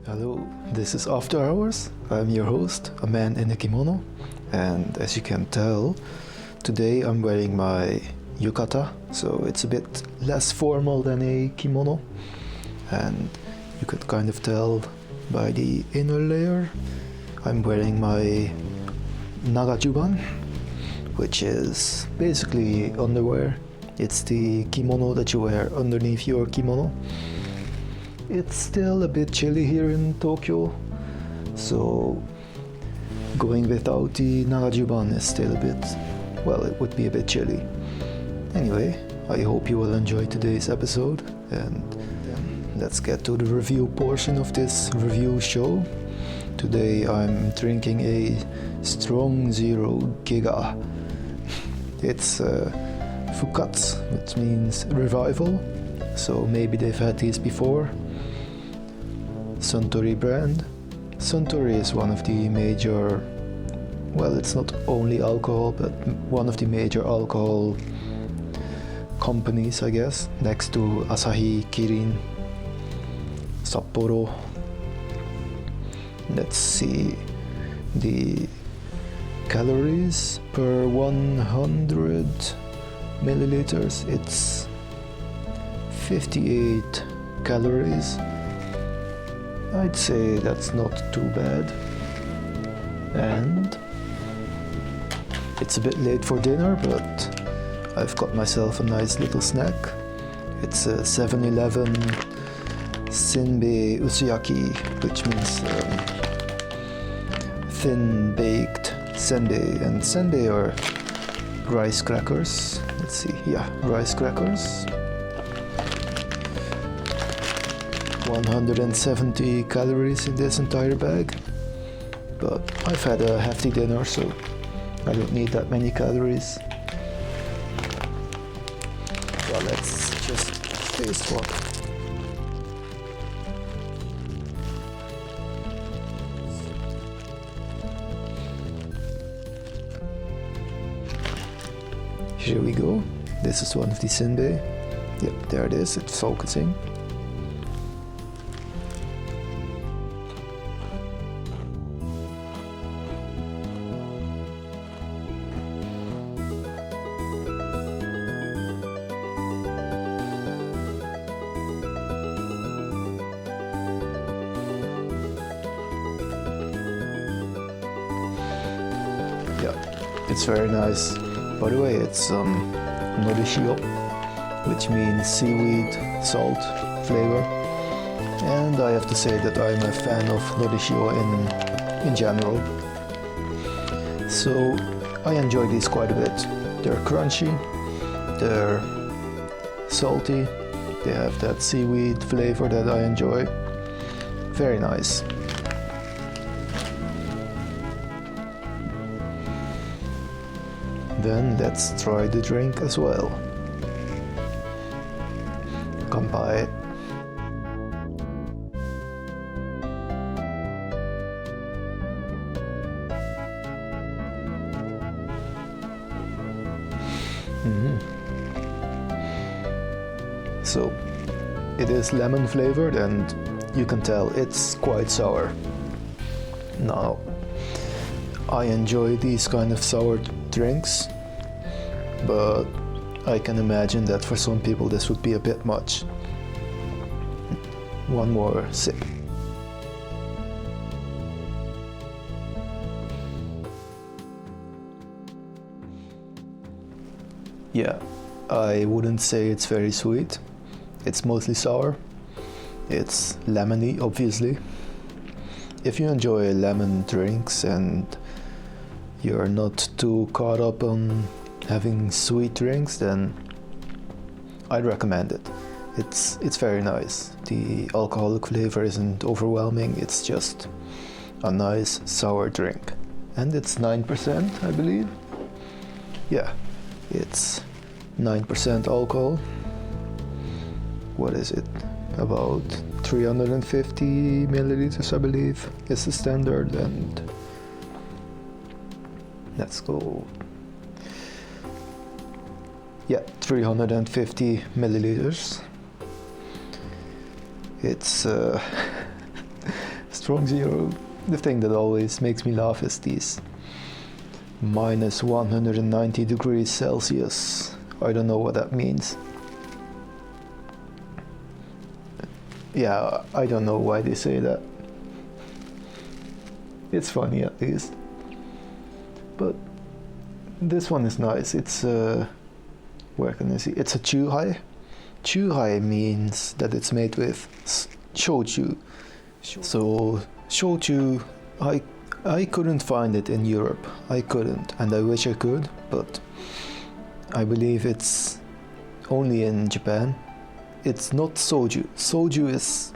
Hello, this is After Hours. I'm your host, a man in a kimono, and as you can tell, today I'm wearing my yukata, so it's a bit less formal than a kimono, and you could kind of tell by the inner layer. I'm wearing my nagajuban, which is basically underwear. It's the kimono that you wear underneath your kimono. It's still a bit chilly here in Tokyo, so going without the nagajuban is still a bit, well, it would be a bit chilly. Anyway, I hope you will enjoy today's episode, and let's get to the review portion of this review show. Today I'm drinking a strong zero giga. It's Fukatsu, which means revival, so maybe they've had these before. Suntory brand. Suntory is one of the major, well, it's not only alcohol, but one of the major alcohol companies, I guess, next to Asahi, Kirin, Sapporo. Let's see the calories per 100 milliliters. It's 58 calories. I'd say that's not too bad. And it's a bit late for dinner, but I've got myself a nice little snack. It's a 7-Eleven Senbei usuyaki, which means thin baked senbei, and senbei are rice crackers. Let's see, yeah, rice crackers. 170 calories in this entire bag, but I've had a hefty dinner, so I don't need that many calories. Well, let's just taste one. Here we go. This is one of the senbei. Yep, there it is, it's focusing. Yeah, it's very nice. By the way, it's norishio, which means seaweed, salt flavor. And I have to say that I'm a fan of norishio in general. So I enjoy these quite a bit. They're crunchy, they're salty, they have that seaweed flavor that I enjoy. Very nice. Then let's try the drink as well. Kanpai. So it is lemon flavored, and you can tell it's quite sour. Now, I enjoy these kind of sour drinks, but I can imagine that for some people this would be a bit much. One more sip. Yeah, I wouldn't say it's very sweet. It's mostly sour. It's lemony, obviously. If you enjoy lemon drinks and you're not too caught up on having sweet drinks, then I'd recommend it. It's very nice. The alcoholic flavor isn't overwhelming, it's just a nice sour drink. And it's 9%, I believe. Yeah, it's 9% alcohol. What is it? About 350 milliliters, I believe, is the standard, and let's go. Yeah, 350 milliliters. It's strong zero. The thing that always makes me laugh is these minus 190 degrees Celsius. I don't know what that means. Yeah, I don't know why they say that. It's funny at least. But this one is nice. It's where can I see? It's a Chuhai. Chuhai means that it's made with Shouchuu. So Shouchuu, I couldn't find it in Europe. I couldn't, and I wish I could, but I believe it's only in Japan. It's not soju. Soju is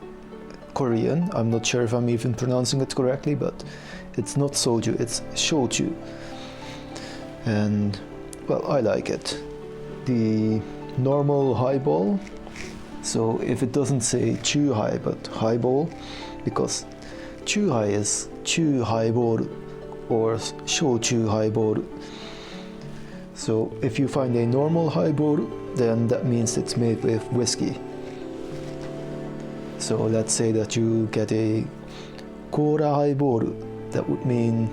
Korean. I'm not sure if I'm even pronouncing it correctly, but it's not soju, it's shochu. And well, I like it. The normal highball, so if it doesn't say chuhai but highball, because chuhai is chu highball or shochu highball. So if you find a normal highball, then that means it's made with whiskey. So let's say that you get a cola highball, that would mean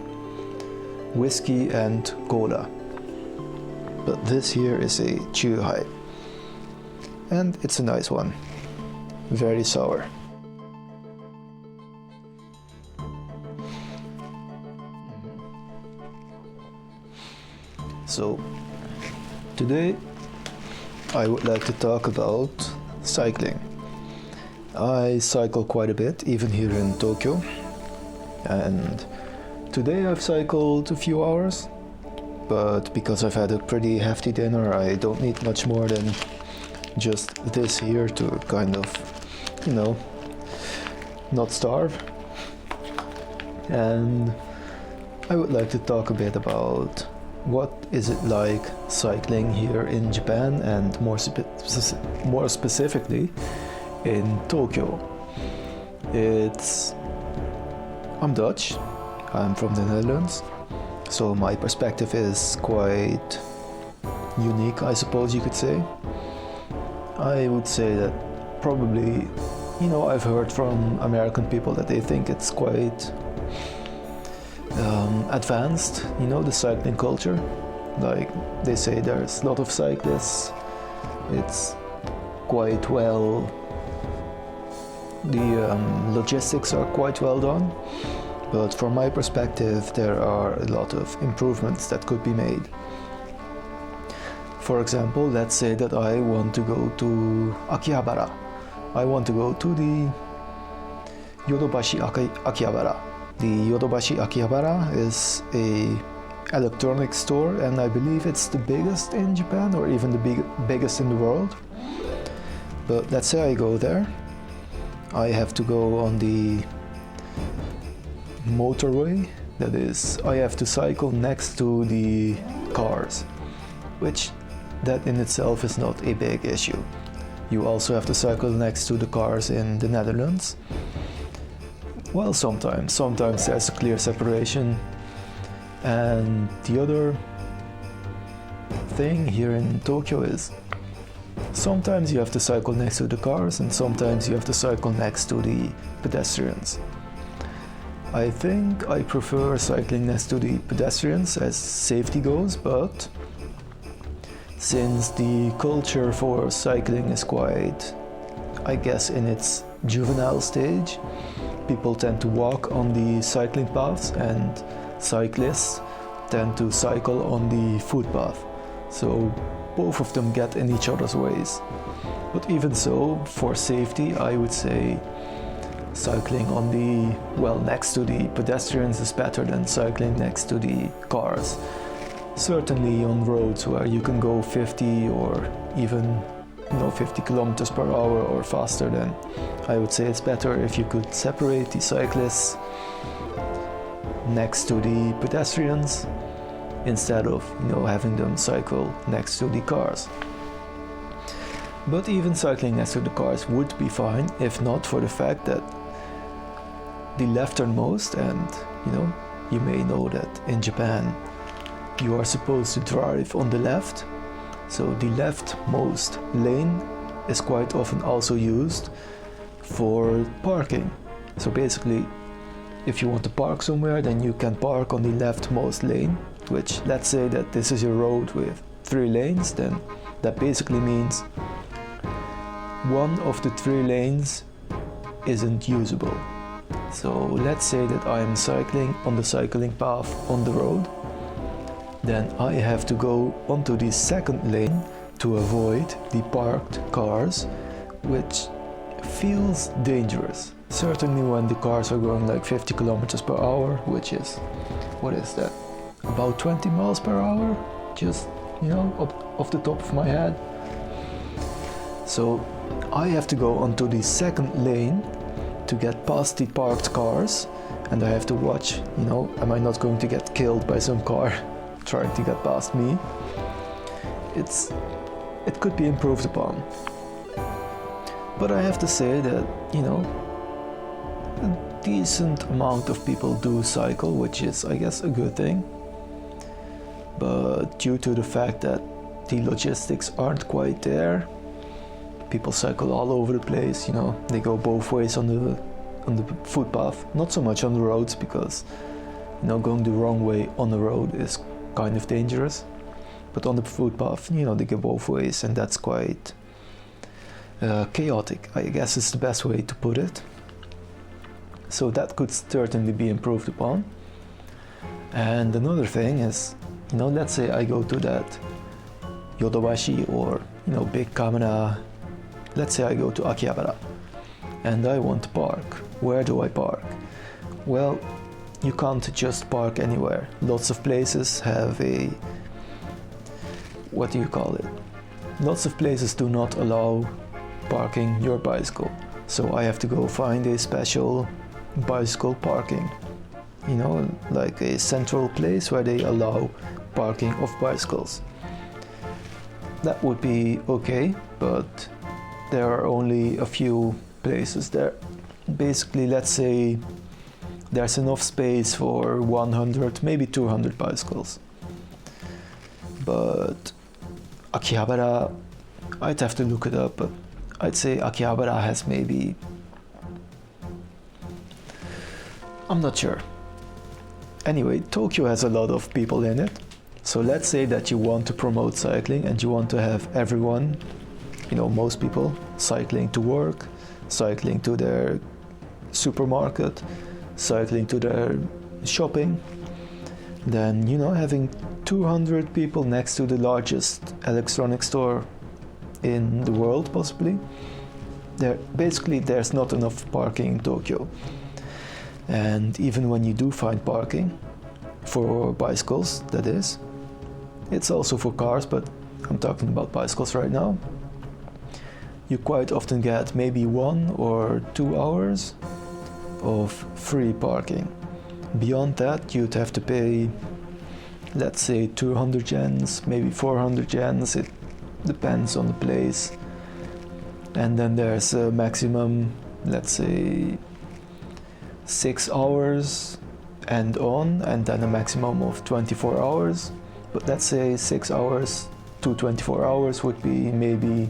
whiskey and cola. But this here is a chuhai, and it's a nice one, very sour. So today I would like to talk about cycling. I cycle quite a bit, even here in Tokyo, and today I've cycled a few hours, but because I've had a pretty hefty dinner, I don't need much more than just this here to kind of, you know, not starve. And I would like to talk a bit about what is it like cycling here in Japan, and more specifically in Tokyo. I'm Dutch, I'm from the Netherlands, so my perspective is quite unique, I suppose you could say. I would say that probably, you know, I've heard from American people that they think it's quite advanced, you know, the cycling culture. Like, they say there's a lot of cyclists, it's quite well, the logistics are quite well done, but from my perspective there are a lot of improvements that could be made. For example, let's say that I want to go to Akihabara. I want to go to the Yodobashi Akihabara. The Yodobashi Akihabara is a electronics store, and I believe it's the biggest in Japan, or even the biggest in the world. But let's say I go there, I have to go on the motorway, that is, I have to cycle next to the cars, which that in itself is not a big issue. You also have to cycle next to the cars in the Netherlands. Well, sometimes there's a clear separation. And the other thing here in Tokyo is sometimes you have to cycle next to the cars, and sometimes you have to cycle next to the pedestrians. I think I prefer cycling next to the pedestrians as safety goes, but since the culture for cycling is quite, I guess, in its juvenile stage, people tend to walk on the cycling paths and cyclists tend to cycle on the footpath. So both of them get in each other's ways. But even so, for safety, I would say cycling on the, well, next to the pedestrians is better than cycling next to the cars. Certainly on roads where you can go 50 or even 50 kilometers per hour or faster, then I would say it's better if you could separate the cyclists next to the pedestrians instead of having them cycle next to the cars. But even cycling next to the cars would be fine if not for the fact that the lefternmost, and you may know that in Japan you are supposed to drive on the left, so the leftmost lane is quite often also used for parking. So basically if you want to park somewhere, then you can park on the leftmost lane, which, let's say that this is a road with 3 lanes, then that basically means one of the 3 lanes isn't usable. So let's say that I am cycling on the cycling path on the road, then I have to go onto the second lane to avoid the parked cars, which feels dangerous. Certainly when the cars are going like 50 kilometers per hour, which is, what is that? About 20 miles per hour? Just, off the top of my head. So I have to go onto the second lane to get past the parked cars, and I have to watch, am I not going to get killed by some car trying to get past me? It could be improved upon. But I have to say that, a decent amount of people do cycle, which is, I guess, a good thing. But due to the fact that the logistics aren't quite there, people cycle all over the place, they go both ways on the footpath, not so much on the roads, because, going the wrong way on the road is kind of dangerous. But on the footpath, they go both ways, and that's quite chaotic, I guess is the best way to put it. So that could certainly be improved upon. And another thing is, let's say I go to that Yodobashi or, big Kamena. Let's say I go to Akihabara and I want to park. Where do I park? Well, you can't just park anywhere. Lots of places have a, what do you call it? Lots of places do not allow parking your bicycle. So I have to go find a special bicycle parking. Like a central place where they allow parking of bicycles. That would be okay, but there are only a few places there. Basically, let's say there's enough space for 100, maybe 200 bicycles. But Akihabara, I'd have to look it up, but I'd say Akihabara has maybe, I'm not sure. Anyway, Tokyo has a lot of people in it. So let's say that you want to promote cycling and you want to have everyone, most people cycling to work, cycling to their supermarket, cycling to their shopping. Then, having 200 people next to the largest electronics store in the world, possibly. There's not enough parking in Tokyo. And even when you do find parking, for bicycles, that is, it's also for cars, but I'm talking about bicycles right now, you quite often get maybe 1 or 2 hours of free parking. Beyond that, you'd have to pay, let's say, 200 yens, maybe 400 yens, it depends on the place. And then there's a maximum, let's say, 6 hours and on, and then a maximum of 24 hours. But let's say 6 hours to 24 hours would be maybe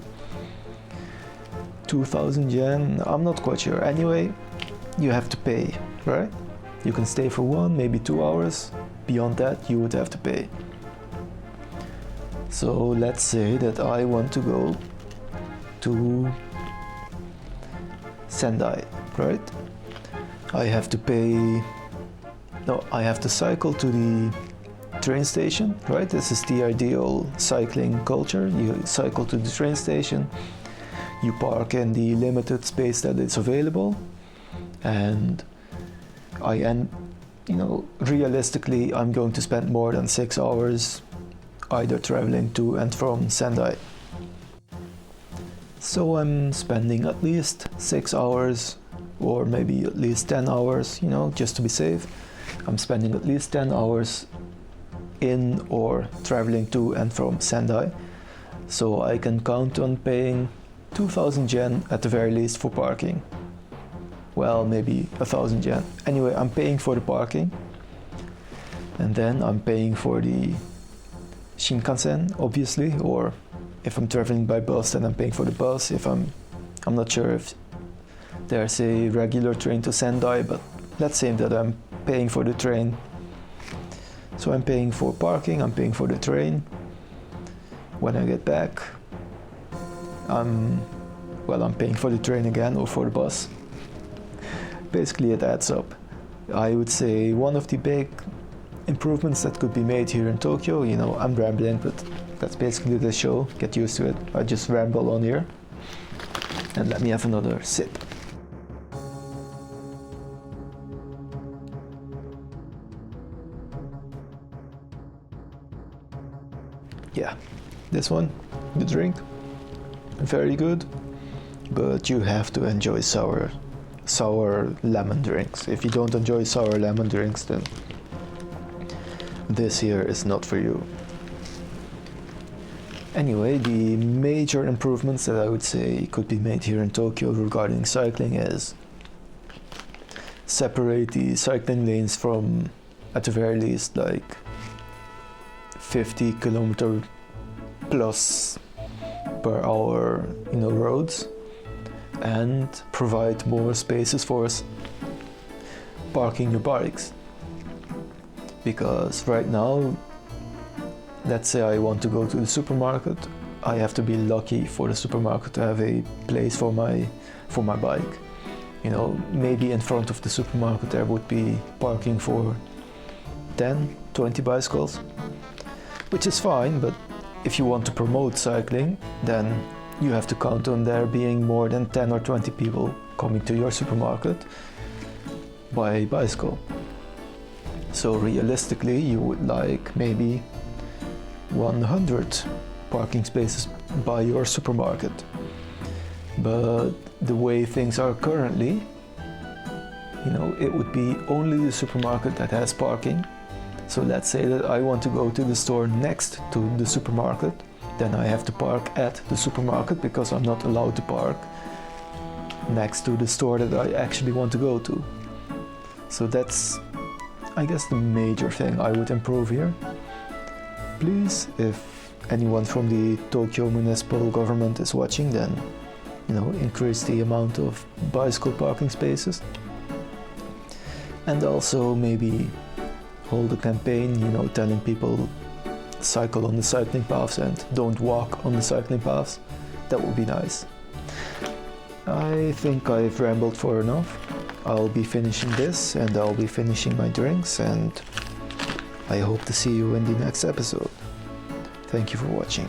2,000 yen, I'm not quite sure. Anyway, you have to pay, right? You can stay for 1, maybe 2 hours. Beyond that, you would have to pay. So let's say that I want to go to Sendai, right? I have to cycle to the train station, right? This is the ideal cycling culture. You cycle to the train station, you park in the limited space that is available, and realistically, I'm going to spend more than 6 hours either traveling to and from Sendai. So I'm spending at least 6 hours, or maybe at least 10 hours, just to be safe. I'm spending at least 10 hours in or traveling to and from Sendai. So I can count on paying 2,000 yen at the very least for parking. Well, maybe 1,000 yen. Anyway, I'm paying for the parking. And then I'm paying for the Shinkansen, obviously, or if I'm traveling by bus, then I'm paying for the bus. I'm not sure if there's a regular train to Sendai, but let's say that I'm paying for the train. So I'm paying for parking, I'm paying for the train. When I get back, I'm paying for the train again or for the bus. Basically it adds up. I would say one of the big improvements that could be made here in Tokyo, I'm rambling, but that's basically the show, get used to it. I just ramble on here. And let me have another sip. Yeah, this one, the drink, very good, but you have to enjoy sour lemon drinks. If you don't enjoy sour lemon drinks, then this here is not for you. Anyway, the major improvements that I would say could be made here in Tokyo regarding cycling is separate the cycling lanes from, at the very least, like 50 kilometer plus per hour, roads, and provide more spaces for parking your bikes. Because right now, let's say I want to go to the supermarket, I have to be lucky for the supermarket to have a place for my bike. Maybe in front of the supermarket there would be parking for 10, 20 bicycles, which is fine, but if you want to promote cycling, then you have to count on there being more than 10 or 20 people coming to your supermarket by bicycle. So realistically, you would like maybe 100 parking spaces by your supermarket. But the way things are currently, it would be only the supermarket that has parking. So let's say that I want to go to the store next to the supermarket, then I have to park at the supermarket because I'm not allowed to park next to the store that I actually want to go to. So that's, I guess, the major thing I would improve here. Please, if anyone from the Tokyo municipal government is watching, then increase the amount of bicycle parking spaces, and also maybe hold a campaign, telling people cycle on the cycling paths and don't walk on the cycling paths. That would be nice. I think I've rambled for enough. I'll be finishing this and I'll be finishing my drinks, and I hope to see you in the next episode. Thank you for watching.